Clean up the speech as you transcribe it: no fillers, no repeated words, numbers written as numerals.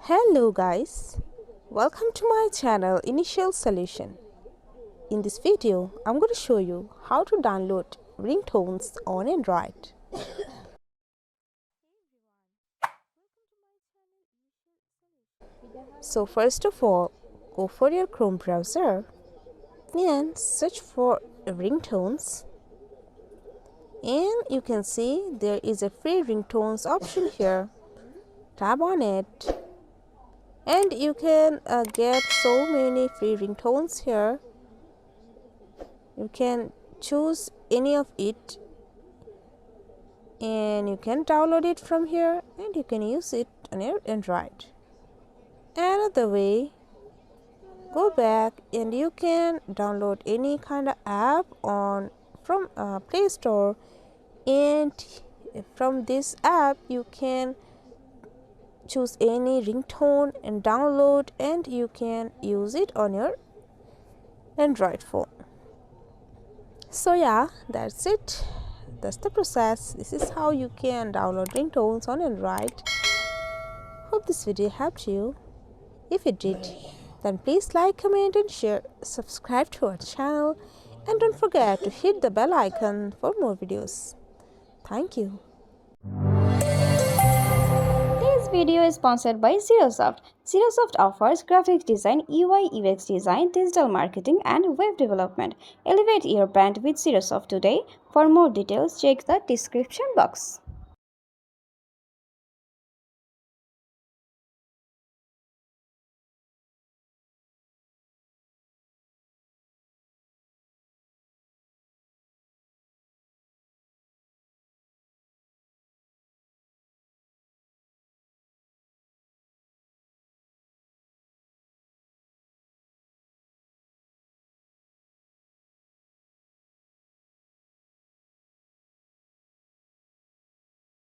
Hello guys, welcome to my channel Initial Solution. In this video, I'm going to show you how to download ringtones on Android. So first of all, go for your Chrome browser and search for ringtones, and you can see there is a free ringtones option here. Tap on it and you can get so many free ringtones here. You can choose any of it and you can download it from here and you can use it on your Android. Another way, go back and you can download any kind of app from Play Store, and from this app you can choose any ringtone and download, and you can use it on your Android phone. So yeah, that's it. That's the process. This is how you can download ringtones on Android. Hope this video helped you. If it did, then please like, comment and share. Subscribe to our channel and don't forget to hit the bell icon for more videos. Thank you. This video is sponsored by Zerosoft. Zerosoft offers graphic design, UI UX design, digital marketing and web development. Elevate your brand with Zerosoft today. For more details, check the description box.